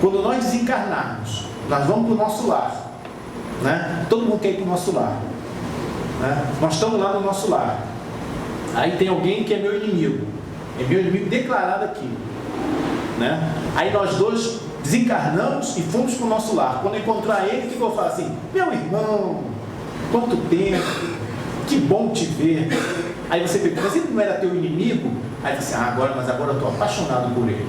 Quando nós desencarnarmos, nós vamos para o nosso lar, né? Todo mundo quer ir para o nosso lar, né? Nós estamos lá no nosso lar. Aí tem alguém que é meu inimigo declarado aqui, né? Aí nós dois desencarnamos e fomos para o nosso lar. Quando eu encontrar ele, o que eu vou falar assim? Meu irmão, quanto tempo, que bom te ver. Aí você pergunta, mas ele não era teu inimigo? Aí você, agora eu estou apaixonado por ele,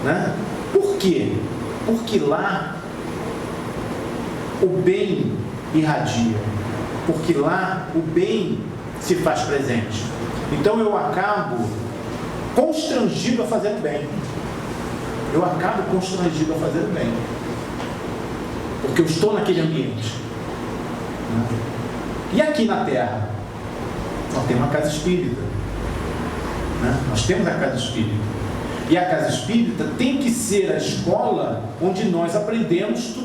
né? Por quê? Porque lá o bem irradia, porque lá o bem se faz presente. Então eu acabo constrangido a fazer o bem. Porque eu estou naquele ambiente. E aqui na Terra? Nós temos a casa espírita. Nós temos a casa espírita. E a casa espírita tem que ser a escola onde nós aprendemos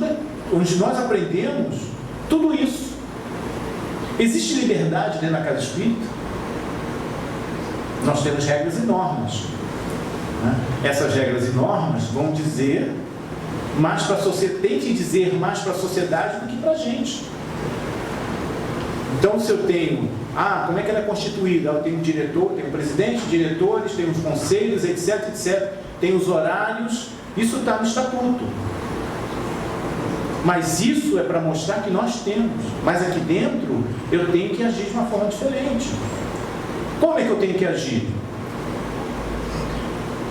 tudo isso. Existe liberdade dentro da casa espírita? Nós temos regras e normas. Essas regras e normas vão dizer mais para a sociedade, tem que dizer mais para a sociedade do que para a gente. Então, se eu tenho, como é que ela é constituída? Eu tenho um diretor, tenho um presidente, diretores, tenho os conselhos, etc, etc. Tem os horários, isso está no estatuto. Mas isso é para mostrar que nós temos. Mas aqui dentro, eu tenho que agir de uma forma diferente. Como é que eu tenho que agir?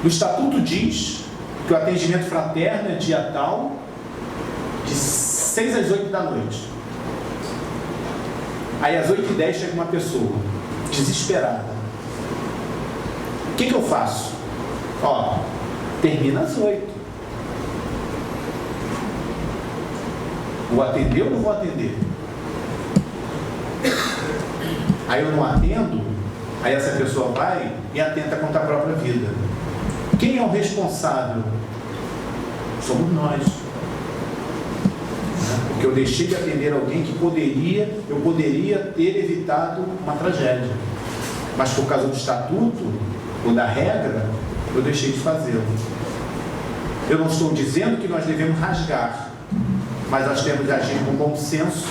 O estatuto diz que o atendimento fraterno é dia tal, de 6 às 8 da noite. Aí às 8h10 chega uma pessoa, desesperada. O que eu faço? Termina às 8. Vou atender ou não vou atender? Aí eu não atendo, aí essa pessoa vai e atenta contra a própria vida. Quem é o responsável? Somos nós. Porque eu deixei de atender alguém que eu poderia ter evitado uma tragédia. Mas por causa do estatuto ou da regra, eu deixei de fazê-lo. Eu não estou dizendo que nós devemos rasgar, mas nós temos de agir com bom senso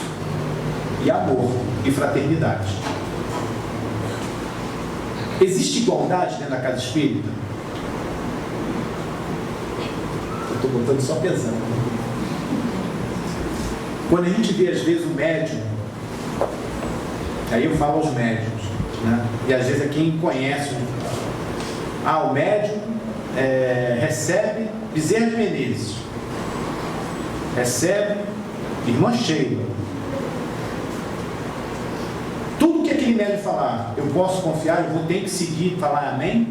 e amor e fraternidade. Existe igualdade dentro da casa espírita? Eu estou botando só pesando. Quando a gente vê às vezes o médium, aí eu falo aos médiums, né? E às vezes é quem conhece, o médium recebe Bezerra de Menezes, recebe Irmã Sheila. Tudo que aquele médium falar, eu posso confiar, eu vou ter que seguir e falar amém?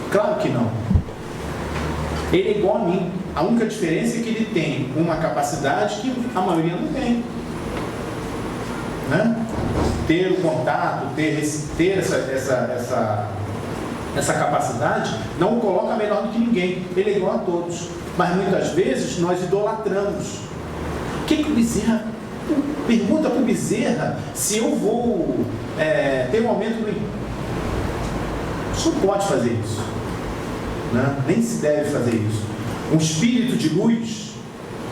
Claro que não. Ele é igual a mim. A única diferença é que ele tem uma capacidade que a maioria não tem. Né? Ter o contato, ter essa capacidade, não o coloca melhor do que ninguém. Ele é igual a todos. Mas muitas vezes nós idolatramos. O que o Bezerra... Pergunta para o Bezerra se eu vou ter um aumento do... Você não pode fazer isso. Né? Nem se deve fazer isso. Um espírito de luz,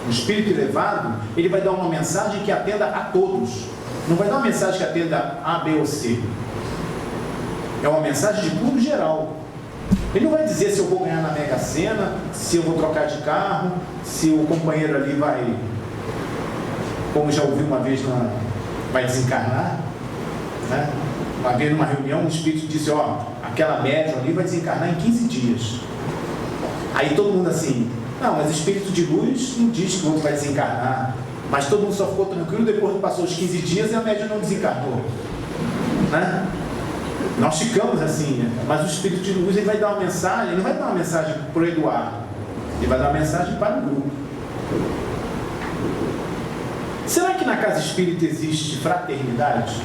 um espírito elevado, ele vai dar uma mensagem que atenda a todos. Não vai dar uma mensagem que atenda A, B ou C. É uma mensagem de público geral. Ele não vai dizer se eu vou ganhar na Mega Sena, se eu vou trocar de carro, se o companheiro ali vai, como já ouvi uma vez, vai desencarnar. Né? Uma vez numa reunião, um espírito disse, aquela médium ali vai desencarnar em 15 dias. Aí todo mundo assim, não, mas espírito de luz não diz que o outro vai desencarnar mas todo mundo só ficou tranquilo depois que passou os 15 dias e a médium não desencarnou, né? Nós ficamos assim, né? Mas o Espírito de Luz, ele vai dar uma mensagem, ele não vai dar uma mensagem para o Eduardo, ele vai dar uma mensagem para o grupo. Será que na casa espírita existe fraternidade?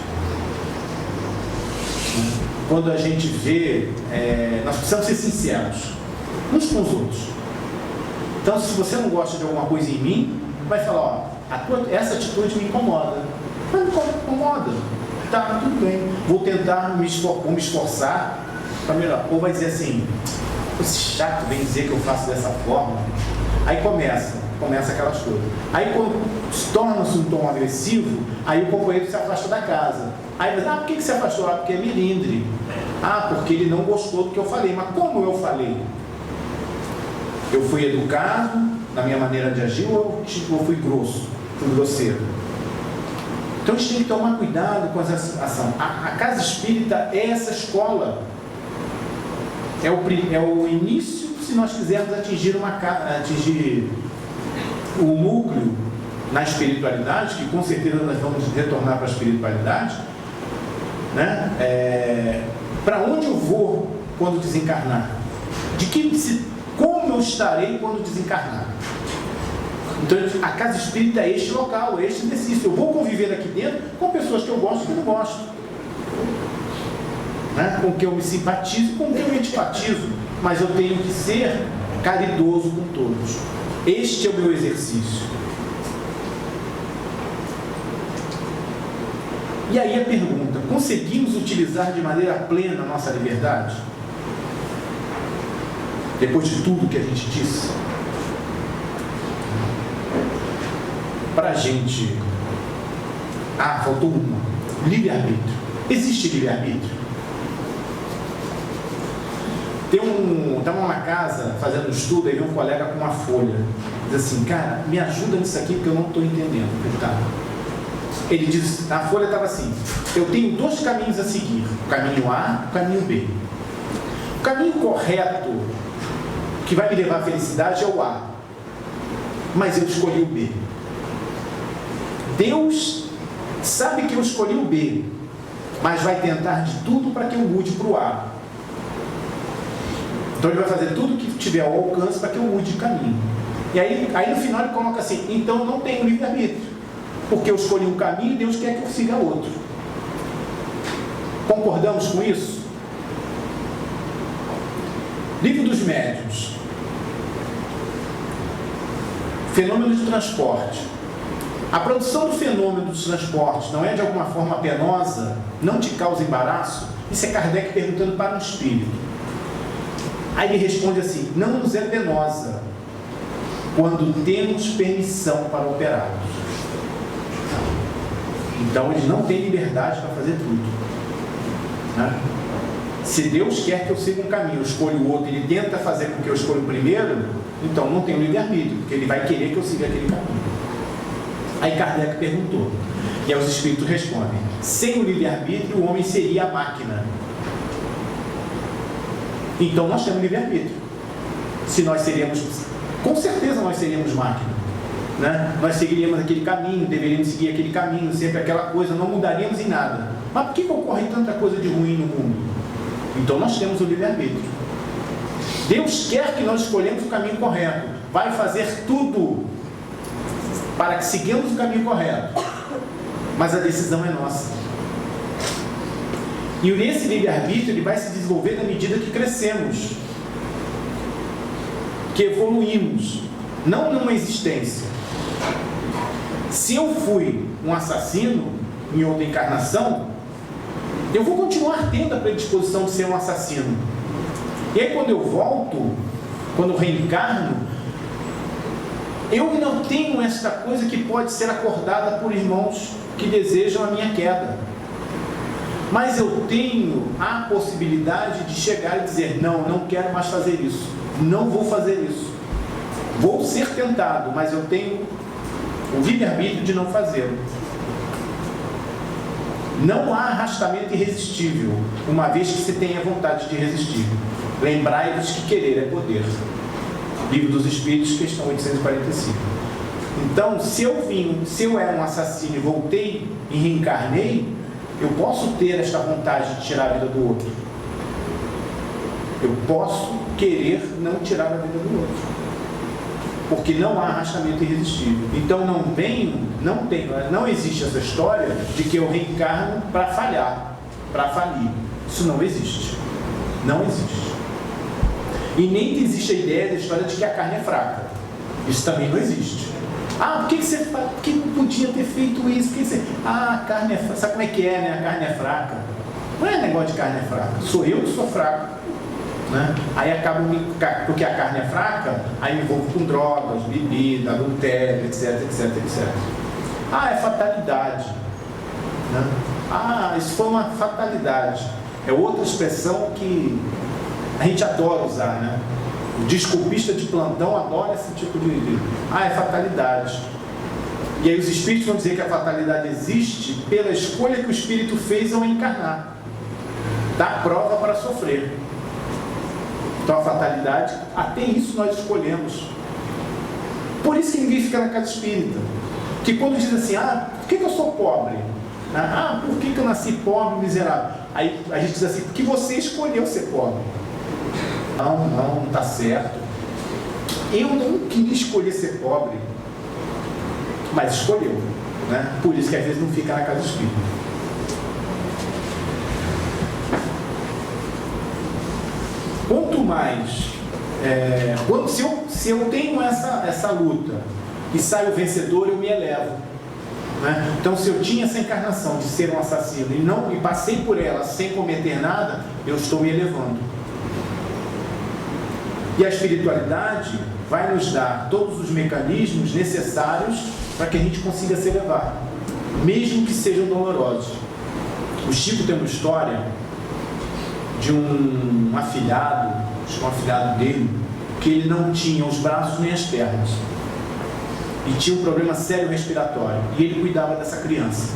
Quando a gente vê, nós precisamos ser sinceros uns com os outros. Então, se você não gosta de alguma coisa em mim, vai falar, ó, essa atitude me incomoda. Mas me incomoda. Tá, tudo bem. Vou tentar me esforçar para melhorar. Ou vai dizer assim, esse chato vem dizer que eu faço dessa forma. Aí começa aquelas coisas. Aí quando torna-se um tom agressivo, aí o companheiro se afasta da casa. Aí vai dizer, por que se afastou? Porque é milindre. Porque ele não gostou do que eu falei. Mas como eu falei? Eu fui educado na minha maneira de agir ou eu fui grosso, fui grosseiro? Então a gente tem que tomar cuidado com essa ação. A casa espírita é essa escola. É o início, se nós quisermos atingir o núcleo na espiritualidade, que com certeza nós vamos retornar para a espiritualidade, né? Para onde eu vou quando desencarnar? Como eu estarei quando desencarnar? Então a casa espírita é este local, é este exercício. Eu vou conviver aqui dentro com pessoas que eu gosto e que eu não gosto, né? Com que eu me simpatizo e com que eu me antipatizo, mas eu tenho que ser caridoso com todos. Este é o meu exercício. E aí a pergunta, conseguimos utilizar de maneira plena a nossa liberdade? Depois de tudo que a gente disse? Para a gente... faltou uma. Livre-arbítrio. Existe livre-arbítrio? Estava numa casa fazendo um estudo, aí veio um colega com uma folha. Diz assim, cara, me ajuda nisso aqui porque eu não estou entendendo. Ele diz, a folha estava assim, eu tenho 2 caminhos a seguir, o caminho A e o caminho B. O caminho correto, que vai me levar à felicidade, é o A. Mas eu escolhi o B. Deus sabe que eu escolhi o B, mas vai tentar de tudo para que eu mude para o A. Então ele vai fazer tudo que tiver ao alcance para que eu mude de caminho. E aí no final ele coloca assim, então eu não tenho livre-arbítrio, porque eu escolhi um caminho e Deus quer que eu siga outro. Concordamos com isso? Livro dos Médiuns. Fenômeno de transporte. A produção do fenômeno dos transportes não é de alguma forma penosa? Não te causa embaraço? Isso é Kardec perguntando para um espírito. Aí ele responde assim, não nos é penosa quando temos permissão para operá-los. Então eles não têm liberdade para fazer tudo, né? Se Deus quer que eu siga um caminho, eu escolho o outro, ele tenta fazer com que eu escolha o primeiro, então não tenho livre-arbítrio, porque ele vai querer que eu siga aquele caminho. Aí Kardec perguntou, e aí os espíritos respondem, sem o livre-arbítrio o homem seria a máquina. Então nós temos livre-arbítrio. Se nós seríamos, com certeza nós seríamos máquina, né? Nós seguiríamos aquele caminho, deveríamos seguir aquele caminho, sempre aquela coisa, não mudaríamos em nada. Mas por que ocorre tanta coisa de ruim no mundo? Então nós temos o livre-arbítrio. Deus quer que nós escolhemos o caminho correto, vai fazer tudo para que sigamos o caminho correto, mas a decisão é nossa. E esse livre-arbítrio ele vai se desenvolver na medida que crescemos, que evoluímos, não numa existência. Se eu fui um assassino em outra encarnação, eu vou continuar tendo a predisposição de ser um assassino. E aí quando eu volto, quando eu reencarno, eu não tenho esta coisa que pode ser acordada por irmãos que desejam a minha queda. Mas eu tenho a possibilidade de chegar e dizer, não quero mais fazer isso, não vou fazer isso. Vou ser tentado, mas eu tenho o livre-arbítrio de não fazê-lo. Não há arrastamento irresistível, uma vez que se tenha vontade de resistir. Lembrai-vos que querer é poder. Livro dos Espíritos, questão 845. Então, se eu era um assassino e voltei e reencarnei, eu posso ter esta vontade de tirar a vida do outro. Eu posso querer não tirar a vida do outro. Porque não há arrastamento irresistível. Então não existe essa história de que eu reencarno para falhar, para falir. Isso não existe. Não existe. E nem existe a ideia da história de que a carne é fraca. Isso também não existe. Por que não podia ter feito isso? A carne é fraca. Sabe como é que é, né? A carne é fraca. Não é negócio de carne é fraca. Sou eu que sou fraco. Né? Aí acaba, porque a carne é fraca, aí me envolvo com drogas, bebida, adultério, etc. É fatalidade. Né? Isso foi uma fatalidade. É outra expressão que a gente adora usar, né? O desculpista de plantão adora esse tipo de... é fatalidade. E aí os espíritos vão dizer que a fatalidade existe pela escolha que o espírito fez ao encarnar. Dá prova para sofrer. Então a fatalidade, até isso nós escolhemos. Por isso que ninguém fica na casa espírita. Que quando diz assim, por que eu sou pobre? Por que eu nasci pobre, miserável? Aí a gente diz assim, porque você escolheu ser pobre. Não está certo. Eu não queria escolher ser pobre, mas escolheu. Né? Por isso que às vezes não fica na casa espírita. Quanto mais, se eu tenho essa luta e saio vencedor, eu me elevo. Né? Então, se eu tinha essa encarnação de ser um assassino e passei por ela sem cometer nada, eu estou me elevando. E a espiritualidade vai nos dar todos os mecanismos necessários para que a gente consiga se elevar, mesmo que sejam dolorosos. O Chico tem uma história de um afilhado dele, que ele não tinha os braços nem as pernas e tinha um problema sério respiratório, e ele cuidava dessa criança,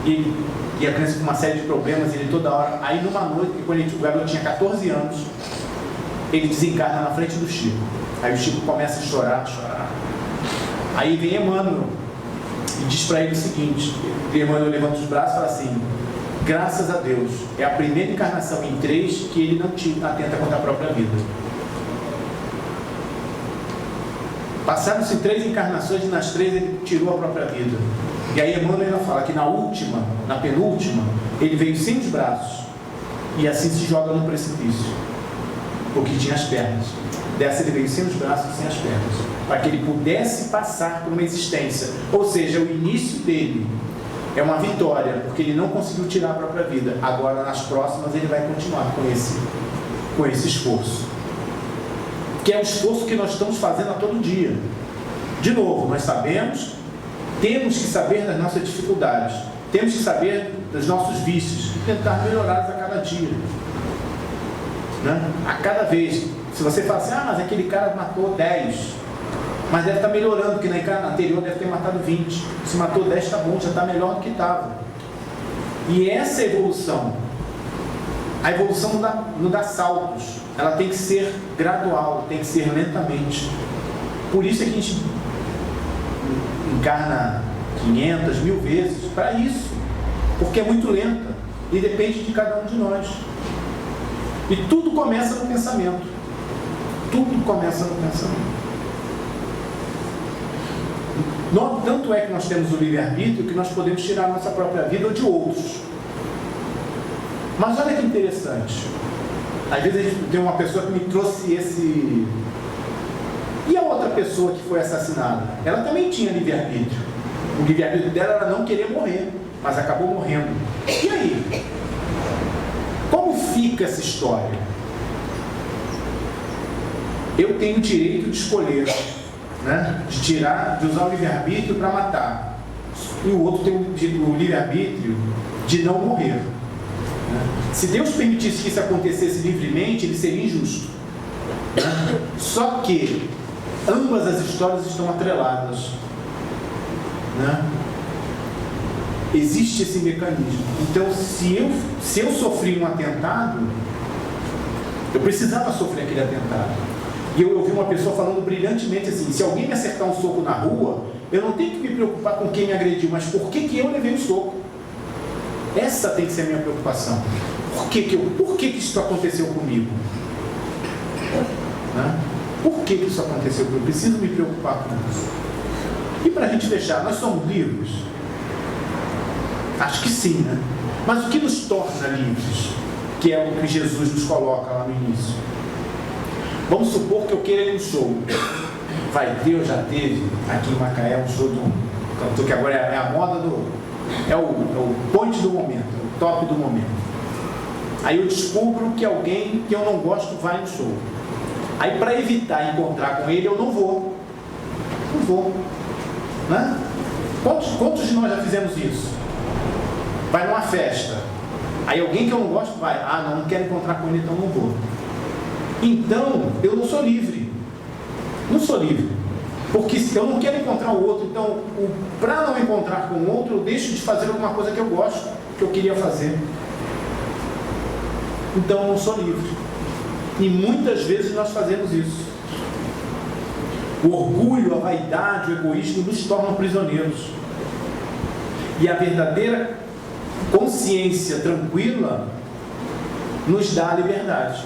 e a criança com uma série de problemas, ele toda hora, aí numa noite, quando o garoto tinha 14 anos, ele desencarna na frente do Chico. Aí o Chico começa a chorar. Aí vem Emmanuel e diz para ele o seguinte, Emmanuel levanta os braços e fala assim: graças a Deus, é a primeira encarnação em 3 que ele não atenta contra a própria vida. Passaram-se 3 encarnações e nas 3 ele tirou a própria vida. E aí Emmanuel fala que na penúltima, ele veio sem os braços e assim se joga no precipício, porque tinha as pernas. Dessa ele veio sem os braços e sem as pernas, para que ele pudesse passar por uma existência. Ou seja, o início dele é uma vitória, porque ele não conseguiu tirar a própria vida. Agora, nas próximas, ele vai continuar com esse esforço. Que é o esforço que nós estamos fazendo a todo dia. De novo, nós temos que saber das nossas dificuldades, temos que saber dos nossos vícios, e tentar melhorá-los a cada dia. Né? A cada vez. Se você fala assim, mas aquele cara matou 10, mas deve estar melhorando, porque na encarnação anterior deve ter matado 20. Se matou 10, está bom, já está melhor do que estava. E essa evolução, a evolução não dá saltos, ela tem que ser gradual, tem que ser lentamente. Por isso é que a gente encarna 500, 1000 vezes, para isso, porque é muito lenta e depende de cada um de nós. E tudo começa no pensamento. Tudo começa no pensamento. Tanto é que nós temos o livre-arbítrio que nós podemos tirar a nossa própria vida ou de outros. Mas olha que interessante. Às vezes a gente tem uma pessoa que me trouxe esse... E a outra pessoa que foi assassinada? Ela também tinha livre-arbítrio. O livre-arbítrio dela era não querer morrer, mas acabou morrendo. E aí? Como fica essa história? Eu tenho o direito de escolher, né? De usar o livre-arbítrio para matar. E o outro tem o livre-arbítrio de não morrer. Né? Se Deus permitisse que isso acontecesse livremente, ele seria injusto. Né? Só que ambas as histórias estão atreladas. Né? Existe esse mecanismo. Então, se eu sofri um atentado, eu precisava sofrer aquele atentado. E eu ouvi uma pessoa falando brilhantemente assim: se alguém me acertar um soco na rua, eu não tenho que me preocupar com quem me agrediu, mas por que eu levei o soco? Essa tem que ser a minha preocupação. Por que isso aconteceu comigo? Né? Por que isso aconteceu comigo? Eu preciso me preocupar com isso. E para a gente fechar, nós somos livres? Acho que sim, né? Mas o que nos torna livres? Que é o que Jesus nos coloca lá no início. Vamos supor que eu queira ir no show. Vai ter ou já teve aqui em Macaé um show de um cantor que agora é a moda é o point do momento, o top do momento. Aí eu descubro que alguém que eu não gosto vai no show. Aí para evitar encontrar com ele, eu não vou. Não vou. Né? Quantos de nós já fizemos isso? Vai numa festa. Aí alguém que eu não gosto vai. Ah, não quero encontrar com ele, então não vou. Então, eu não sou livre. Não sou livre. Porque eu não quero encontrar o outro. Então, para não encontrar com o outro, eu deixo de fazer alguma coisa que eu gosto, que eu queria fazer. Então, eu não sou livre. E muitas vezes nós fazemos isso. O orgulho, a vaidade, o egoísmo nos tornam prisioneiros. E a verdadeira consciência tranquila nos dá a liberdade.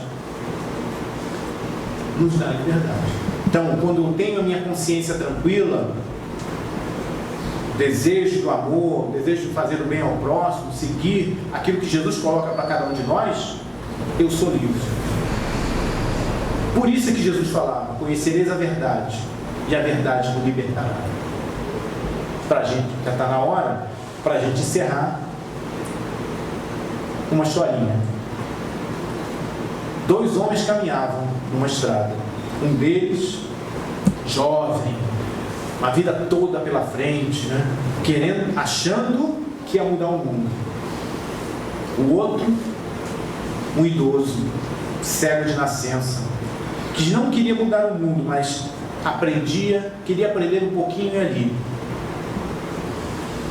Nos dá a liberdade. Então, quando eu tenho a minha consciência tranquila, desejo do amor, desejo de fazer o bem ao próximo, seguir aquilo que Jesus coloca para cada um de nós, eu sou livre. Por isso é que Jesus falava: conhecereis a verdade, e a verdade nos libertará. Para a gente, já está na hora, para a gente encerrar uma historinha. 2 homens caminhavam numa estrada. Um deles, jovem, uma vida toda pela frente, né? Achando que ia mudar o mundo. O outro, um idoso, cego de nascença, que não queria mudar o mundo, mas queria aprender um pouquinho ali.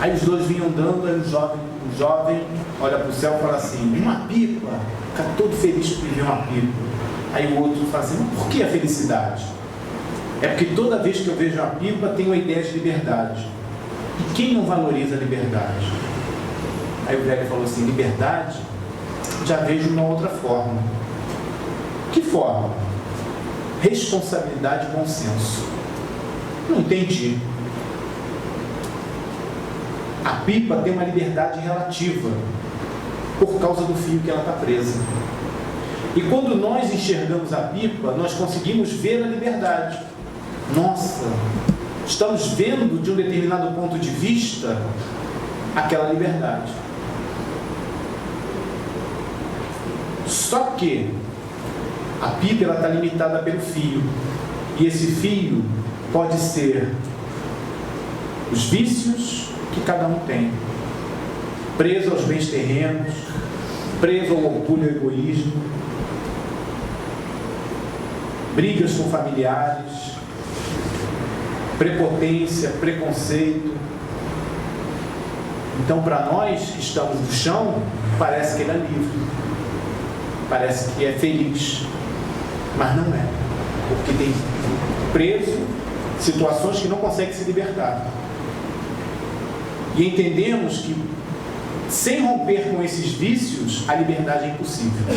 Aí os dois vinham andando, aí o jovem olha para o céu e fala assim: uma pipa, fica todo feliz por ver uma pipa. Aí o outro fala assim: mas por que a felicidade? É porque toda vez que eu vejo uma pipa, tenho a ideia de liberdade. E quem não valoriza a liberdade? Aí o velho falou assim: liberdade? Já vejo uma outra forma. Que forma? Responsabilidade e bom senso. Não entendi. A pipa tem uma liberdade relativa por causa do fio que ela está presa. E quando nós enxergamos a pipa, nós conseguimos ver a liberdade. Nossa, estamos vendo de um determinado ponto de vista aquela liberdade. Só que a pipa está limitada pelo fio. E esse fio pode ser os vícios que cada um tem, preso aos bens terrenos, preso ao orgulho e ao egoísmo, brigas com familiares, prepotência, preconceito. Então, para nós que estamos no chão, parece que ele é livre, parece que é feliz, mas não é, porque tem preso situações que não consegue se libertar. E entendemos que, sem romper com esses vícios, a liberdade é impossível.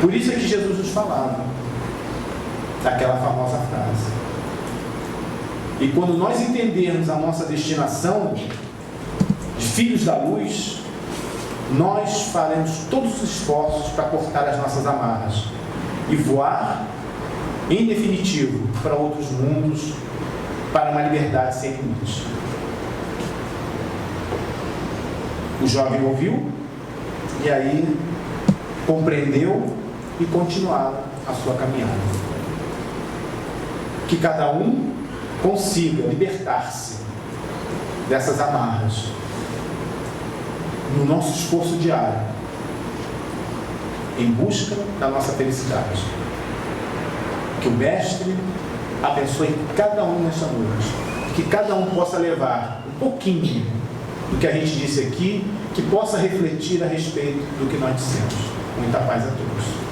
Por isso é que Jesus nos falava daquela famosa frase. E quando nós entendermos a nossa destinação de filhos da luz, nós faremos todos os esforços para cortar as nossas amarras e voar, em definitivo, para outros mundos, para uma liberdade sem limites. O jovem ouviu e aí compreendeu e continuava a sua caminhada. Que cada um consiga libertar-se dessas amarras no nosso esforço diário, em busca da nossa felicidade. Que o Mestre abençoe cada um nesta noite, que cada um possa levar um pouquinho do que a gente disse aqui, que possa refletir a respeito do que nós dissemos. Muita paz a todos.